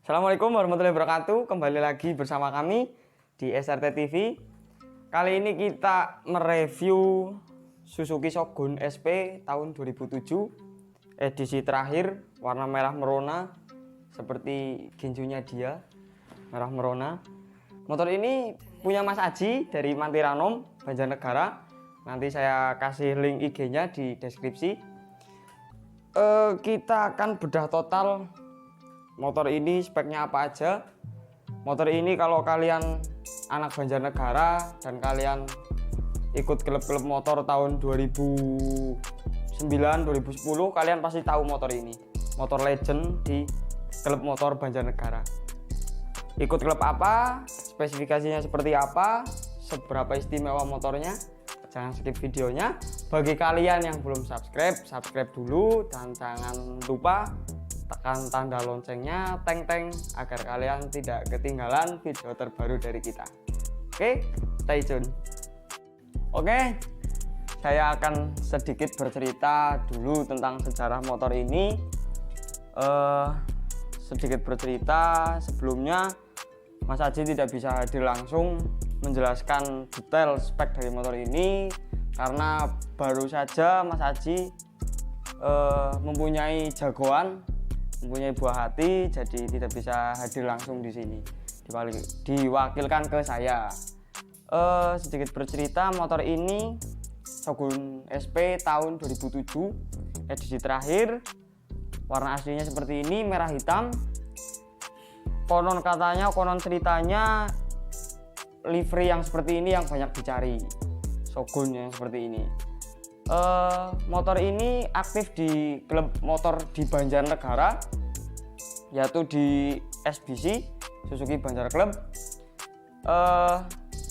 Assalamualaikum warahmatullahi wabarakatuh. Kembali lagi bersama kami di SRT TV. Kali ini kita mereview Suzuki Shogun SP tahun 2007 edisi terakhir, warna merah merona seperti ginjunya dia, merah merona. Motor ini punya Mas Aji dari Mantiranom, Banjarnegara. Nanti saya kasih link IG-nya di deskripsi. Kita akan bedah total motor ini, speknya apa aja. Motor ini kalau kalian anak Banjarnegara dan kalian ikut klub-klub motor tahun 2009, 2010, kalian pasti tahu motor ini. Motor legend di klub motor Banjarnegara. Ikut klub apa, spesifikasinya seperti apa, seberapa istimewa motornya, jangan skip videonya. Bagi kalian yang belum subscribe dulu, dan jangan lupa tekan tanda loncengnya, teng agar kalian tidak ketinggalan video terbaru dari kita. Oke, stay tune. Oke, saya akan sedikit bercerita dulu tentang sejarah motor ini. Sedikit bercerita, sebelumnya Mas Aji tidak bisa hadir langsung menjelaskan detail spek dari motor ini karena baru saja Mas Aji mempunyai jagoan, mempunyai buah hati, jadi tidak bisa hadir langsung di sini, diwakilkan ke saya. Sedikit bercerita, motor ini Shogun SP tahun 2007 edisi terakhir, warna aslinya seperti ini, merah hitam. Konon ceritanya livery yang seperti ini yang banyak dicari, Shogun yang seperti ini. Motor ini aktif di klub motor di Banjarnegara, yaitu di SBC, Suzuki Banjar Club.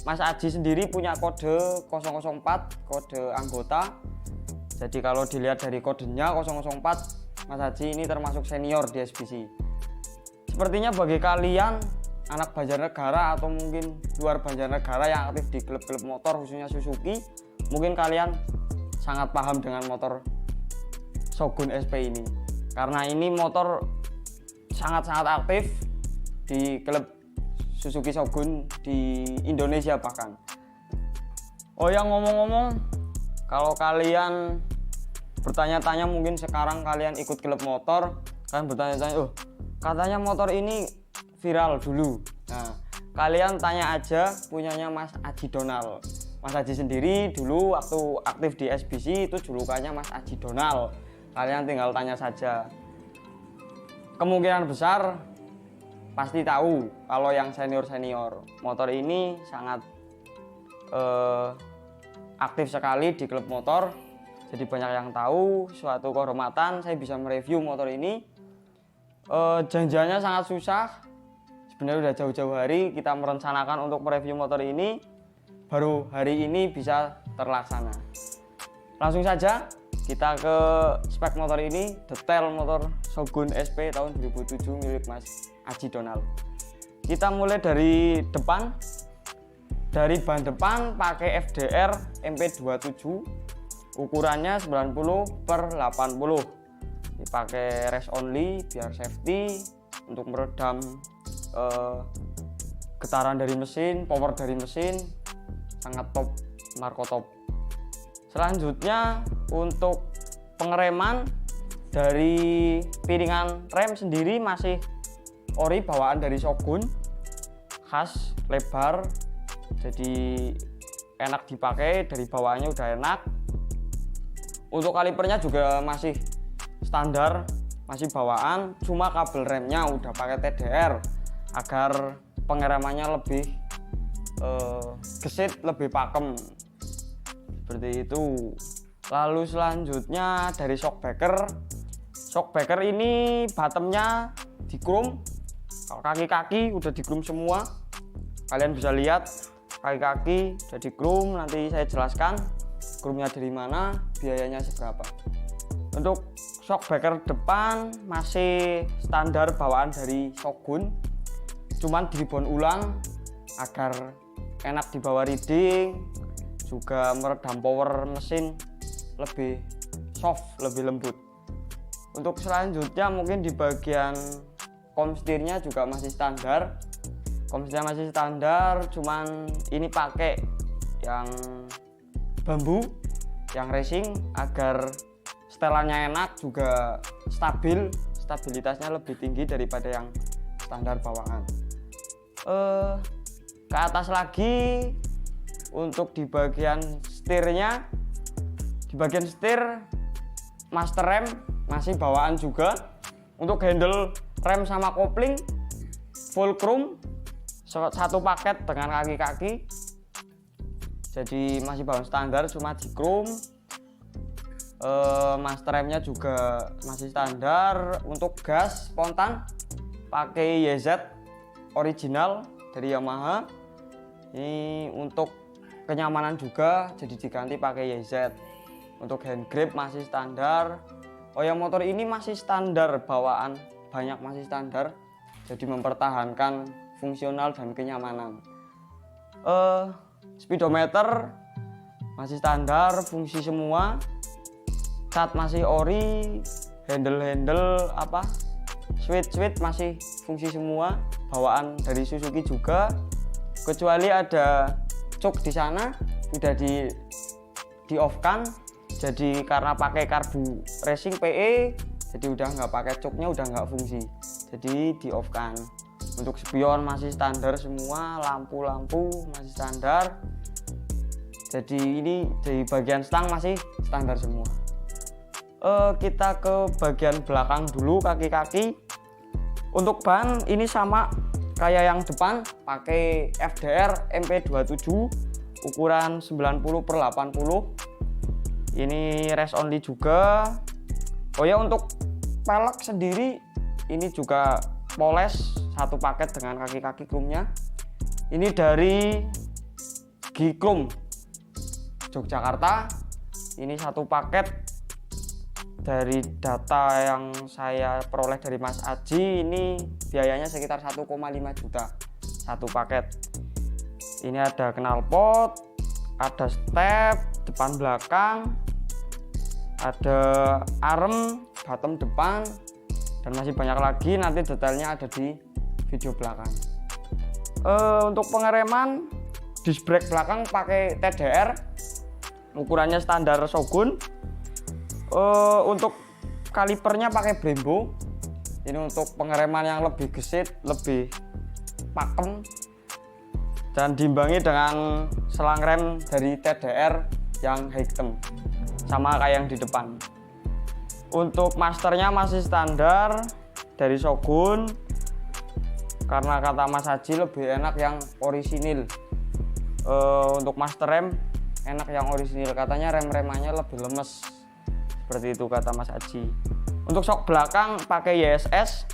Mas Aji sendiri punya kode 004, kode anggota. Jadi kalau dilihat dari kodenya 004, Mas Aji ini termasuk senior di SBC. Sepertinya bagi kalian anak Banjarnegara atau mungkin luar Banjarnegara yang aktif di klub-klub motor khususnya Suzuki, mungkin kalian sangat paham dengan motor Shogun SP ini, karena ini motor sangat-sangat aktif di klub Suzuki Shogun di Indonesia bahkan. Oh ya, ngomong-ngomong, kalau kalian bertanya-tanya, mungkin sekarang kalian ikut klub motor, kalian bertanya-tanya, oh katanya motor ini viral dulu. Nah, kalian tanya aja punyanya Mas Aji Donal. Mas Aji sendiri dulu waktu aktif di SBC itu julukannya Mas Aji Donal. Kalian tinggal tanya saja. Kemungkinan besar pasti tahu kalau yang senior-senior. Motor ini sangat aktif sekali di klub motor. Jadi banyak yang tahu, suatu kehormatan saya bisa mereview motor ini. Janjiannya sangat susah. Sebenarnya udah jauh-jauh hari kita merencanakan untuk mereview motor ini. Baru hari ini bisa terlaksana. Langsung saja kita ke spek motor ini, detail motor Shogun SP tahun 2007 milik Mas Aji Donal. Kita mulai dari depan. Dari ban depan pakai FDR MP27, ukurannya 90/80. Dipakai race only biar safety, untuk meredam getaran dari mesin, power dari mesin. Sangat top, marko top. Selanjutnya untuk pengereman, dari piringan rem sendiri masih ori bawaan dari Shogun, khas lebar, jadi enak dipakai, dari bawaannya udah enak. Untuk kalipernya juga masih standar, masih bawaan, cuma kabel remnya udah pakai TDR agar pengeremannya lebih gesit, lebih pakem seperti itu. Lalu selanjutnya dari shockbreaker ini bottomnya di chrome, kalau kaki-kaki udah di chrome semua. Kalian bisa lihat kaki-kaki udah di chrome, nanti saya jelaskan chrome-nya dari mana, biayanya seberapa. Untuk shockbreaker depan masih standar bawaan dari Shogun, cuman di ribbon ulang agar enak dibawa riding, juga meredam power mesin lebih soft, lebih lembut. Untuk selanjutnya mungkin di bagian komstirnya juga masih standar. Komstirnya masih standar, cuman ini pakai yang bambu, yang racing, agar setelannya enak, juga stabil, stabilitasnya lebih tinggi daripada yang standar bawaan. Ke atas lagi untuk di bagian setirnya, di bagian setir master rem masih bawaan juga. Untuk handle rem sama kopling full chrome, satu paket dengan kaki-kaki, jadi masih bawaan standar, cuma di chrome. Master remnya juga masih standar. Untuk gas spontan pakai YZ original dari Yamaha. Ini untuk kenyamanan juga jadi diganti pakai YZ. Untuk hand grip masih standar. Oh ya, motor ini masih standar bawaan, banyak masih standar, jadi mempertahankan fungsional dan kenyamanan. Speedometer masih standar, fungsi semua. Cat masih ori, handle switch masih fungsi semua, bawaan dari Suzuki juga. Kecuali ada cok di sana udah di off kan, jadi karena pakai karbu racing PE, jadi udah nggak pakai coknya, udah nggak fungsi, jadi di off kan. Untuk spion masih standar semua, lampu-lampu masih standar, jadi ini di bagian stang masih standar semua. Kita ke bagian belakang dulu, kaki-kaki. Untuk ban ini sama kayak yang depan, pakai FDR MP27 ukuran 90/80. Ini race only juga. Oh ya, untuk pelek sendiri ini juga poles, satu paket dengan kaki-kaki chrome-nya. Ini dari G-Chrome Yogyakarta. Ini satu paket. Dari data yang saya peroleh dari Mas Aji, ini biayanya sekitar 1,5 juta satu paket. Ini ada knalpot, ada step depan belakang, ada arm bottom depan, dan masih banyak lagi, nanti detailnya ada di video belakang. Untuk pengereman, disc brake belakang pakai TDR, ukurannya standar Shogun. Untuk kalipernya pakai Brembo. Ini untuk pengereman yang lebih gesit, lebih pakem, dan diimbangi dengan selang rem dari TDR yang hitam, sama kayak yang di depan. Untuk masternya masih standar dari Shogun, karena kata Mas Haji lebih enak yang orisinil. Untuk master rem enak yang orisinil, katanya rem-remannya lebih lemes, seperti itu kata Mas Haji. Untuk shock belakang pakai YSS.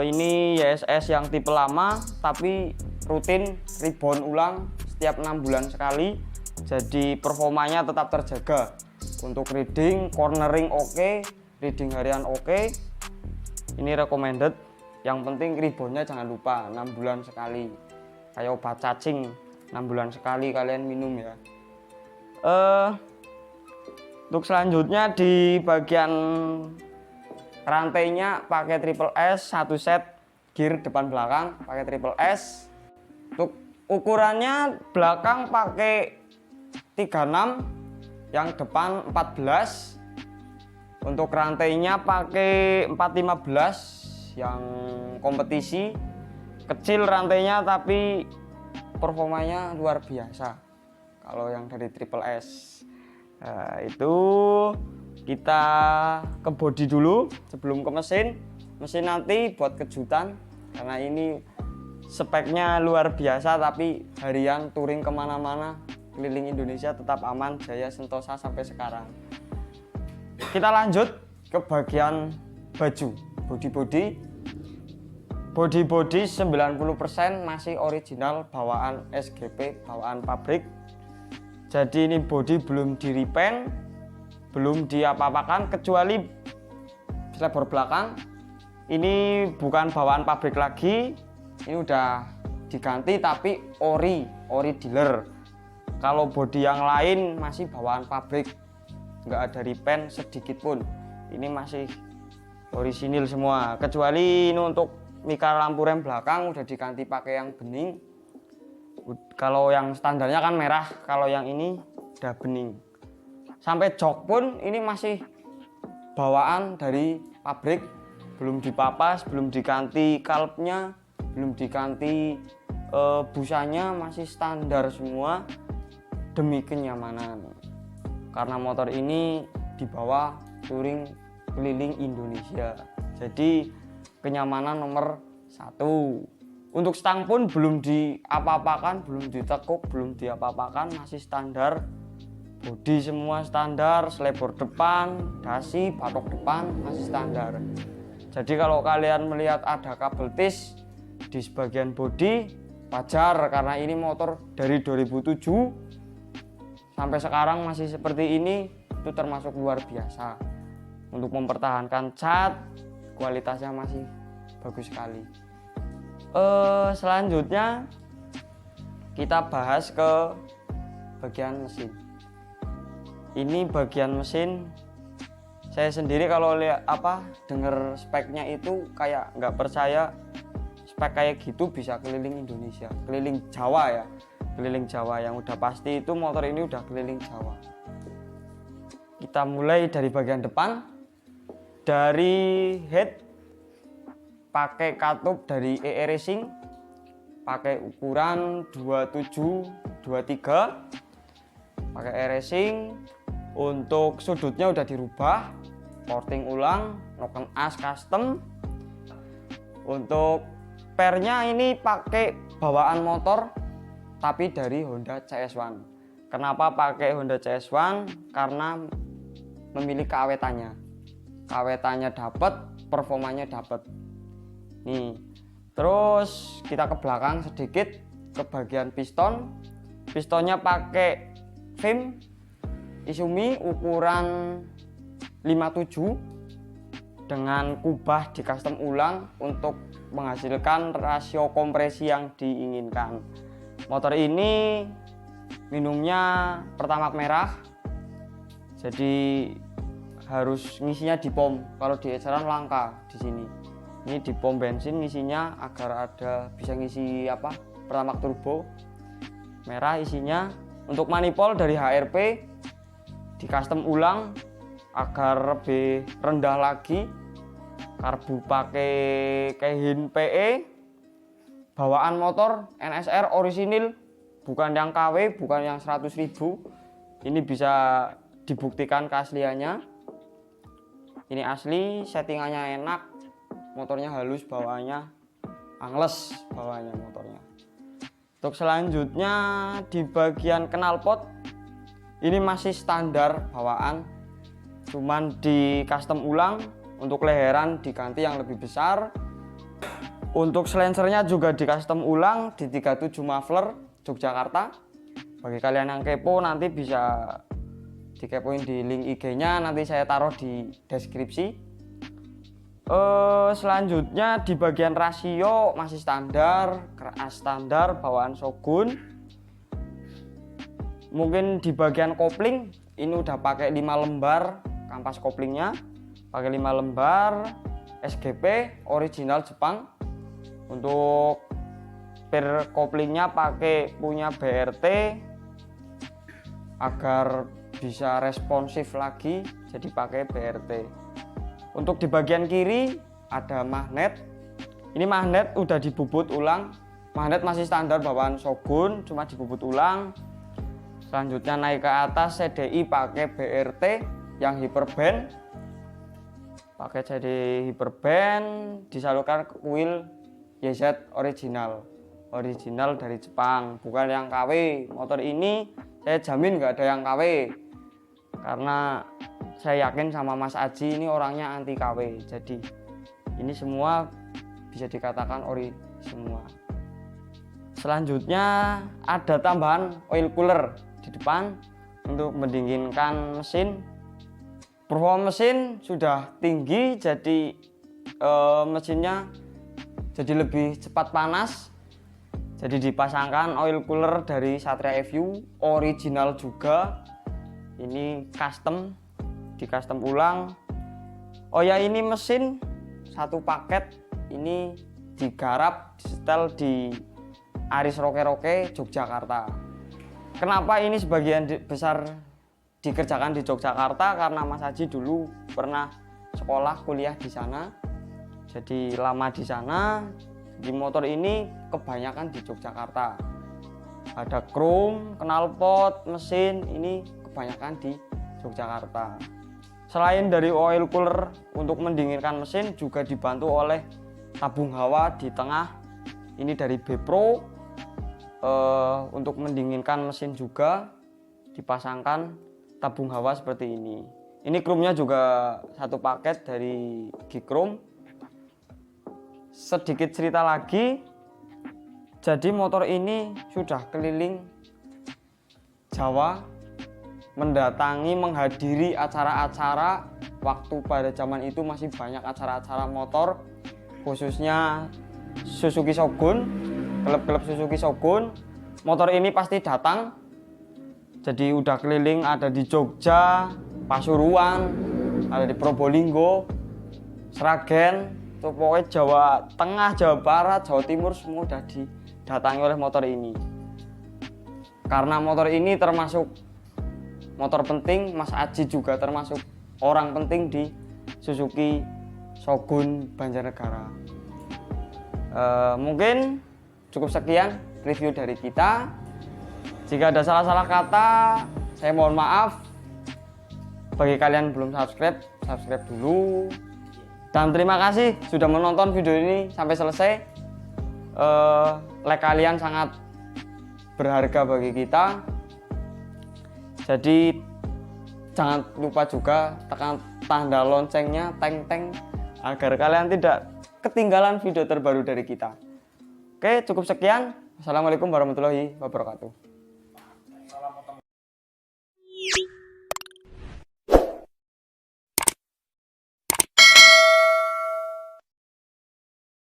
Ini YSS yang tipe lama, tapi rutin rebound ulang setiap 6 bulan sekali, jadi performanya tetap terjaga. Untuk reading, cornering oke, reading harian oke. Ini recommended. Yang penting reboundnya jangan lupa 6 bulan sekali, kayak obat cacing, 6 bulan sekali kalian minum ya. Untuk selanjutnya di bagian rantainya pakai triple S, satu set gear depan belakang pakai triple S. Untuk ukurannya belakang pakai 36, yang depan 14. Untuk rantainya pakai 415 yang kompetisi. Kecil rantainya tapi performanya luar biasa kalau yang dari triple S. Nah, itu kita ke bodi dulu sebelum ke mesin. Mesin nanti buat kejutan, karena ini speknya luar biasa, tapi harian touring kemana-mana keliling Indonesia tetap aman, Jaya Sentosa sampai sekarang. Kita lanjut ke bagian baju, bodi-bodi. Bodi-bodi 90% masih original bawaan SGP, bawaan pabrik. Jadi ini bodi belum di repaint, belum diapa-apakan, kecuali slebor belakang. Ini bukan bawaan pabrik lagi, ini udah diganti tapi ori dealer. Kalau bodi yang lain masih bawaan pabrik, nggak ada repaint sedikit pun. Ini masih orisinil semua, kecuali ini untuk mika lampu rem belakang udah diganti pakai yang bening. Kalau yang standarnya kan merah, kalau yang ini udah bening. Sampai jok pun ini masih bawaan dari pabrik, belum dipapas, belum diganti kalpnya, belum diganti busanya, masih standar semua demi kenyamanan. Karena motor ini dibawa touring keliling Indonesia, jadi kenyamanan nomor 1. Untuk stang pun belum diapa-apakan, belum ditekuk, belum diapa-apakan, masih standar. Bodi semua standar, selebor depan, dasi, batok depan masih standar. Jadi kalau kalian melihat ada kabel tis di sebagian bodi, wajar karena ini motor dari 2007 sampai sekarang masih seperti ini, itu termasuk luar biasa. Untuk mempertahankan cat, kualitasnya masih bagus sekali. Selanjutnya kita bahas ke bagian mesin. Ini bagian mesin, saya sendiri kalau lihat dengar speknya itu kayak nggak percaya spek kayak gitu bisa keliling Indonesia, keliling Jawa ya, keliling Jawa yang udah pasti itu motor ini udah keliling Jawa. Kita mulai dari bagian depan, dari head pakai katup dari EE Racing, pakai ukuran 27-23, pakai EE Racing. Untuk sudutnya udah dirubah, porting ulang, noken as custom. Untuk pernya ini pakai bawaan motor tapi dari Honda CS1. Kenapa pakai Honda CS1? Karena memilih keawetannya. Keawetannya dapat, performanya dapat. Nih. Terus kita ke belakang sedikit ke bagian piston. Pistonnya pakai VIM Izumi ukuran 57 dengan kubah di custom ulang untuk menghasilkan rasio kompresi yang diinginkan. Motor ini minumnya Pertamax merah, jadi harus ngisinya di pom. Kalau di eceran langka di sini. Ini di pom bensin ngisinya agar bisa ngisi Pertamax turbo merah isinya. Untuk manifold dari HRP di custom ulang agar lebih rendah lagi. Karbu pakai Keihin PE, bawaan motor NSR orisinil, bukan yang KW, bukan yang 100.000. Ini bisa dibuktikan keasliannya. Ini asli, settingannya enak, motornya halus, bawaannya angles, bawaannya motornya. Untuk selanjutnya di bagian knalpot, ini masih standar bawaan, cuman di custom ulang. Untuk leheran diganti yang lebih besar. Untuk silencernya juga di custom ulang di 37 muffler Yogyakarta. Bagi kalian yang kepo nanti bisa dikepoin di link IG-nya, nanti saya taruh di deskripsi. Selanjutnya di bagian rasio masih standar, keras standar bawaan Shogun. Mungkin di bagian kopling ini udah pakai 5 lembar kampas koplingnya. Pakai 5 lembar SGP original Jepang. Untuk per koplingnya pakai punya BRT agar bisa responsif lagi, jadi pakai BRT. Untuk di bagian kiri ada magnet. Ini magnet udah dibubut ulang. Magnet masih standar bawaan Shogun, cuma dibubut ulang. Selanjutnya naik ke atas, CDI pakai BRT yang hyperband. Pakai CD hyperband, disalurkan ke kuil YZ original dari Jepang, bukan yang KW. Motor ini saya jamin nggak ada yang KW, karena saya yakin sama Mas Aji ini orangnya anti KW. Jadi ini semua bisa dikatakan ori semua. Selanjutnya ada tambahan oil cooler di depan untuk mendinginkan mesin. Performa mesin sudah tinggi, jadi mesinnya jadi lebih cepat panas. Jadi dipasangkan oil cooler dari Satria FU original juga. Ini custom, di custom ulang. Oh ya, ini mesin satu paket, ini digarap, disetel di Aris Roke-Roke Yogyakarta. Kenapa ini sebagian besar dikerjakan di Yogyakarta? Karena Mas Haji dulu pernah sekolah kuliah di sana, jadi lama di sana. Di motor ini kebanyakan di Yogyakarta. Ada krom, knalpot, mesin ini kebanyakan di Yogyakarta. Selain dari oil cooler untuk mendinginkan mesin, juga dibantu oleh tabung hawa di tengah. Ini dari Bepro, untuk mendinginkan mesin juga dipasangkan tabung hawa seperti ini. Ini kromnya juga satu paket dari Gikrom. Sedikit cerita lagi, jadi motor ini sudah keliling Jawa, mendatangi, menghadiri acara-acara. Waktu pada zaman itu masih banyak acara-acara motor, khususnya Suzuki Shogun, klub-klub Suzuki Shogun. Motor ini pasti datang, jadi udah keliling, ada di Jogja, Pasuruan, ada di Probolinggo, Sragen, pokoknya Jawa Tengah, Jawa Barat, Jawa Timur semua udah didatangi oleh motor ini. Karena motor ini termasuk motor penting, Mas Aji juga termasuk orang penting di Suzuki Shogun Banjarnegara. Mungkin cukup sekian review dari kita. Jika ada salah-salah kata, saya mohon maaf. Bagi kalian belum subscribe, subscribe dulu. Dan terima kasih sudah menonton video ini sampai selesai. Like kalian sangat berharga bagi kita. Jadi jangan lupa juga tekan tanda loncengnya, teng-teng, agar kalian tidak ketinggalan video terbaru dari kita. Oke, cukup sekian. Assalamualaikum warahmatullahi wabarakatuh.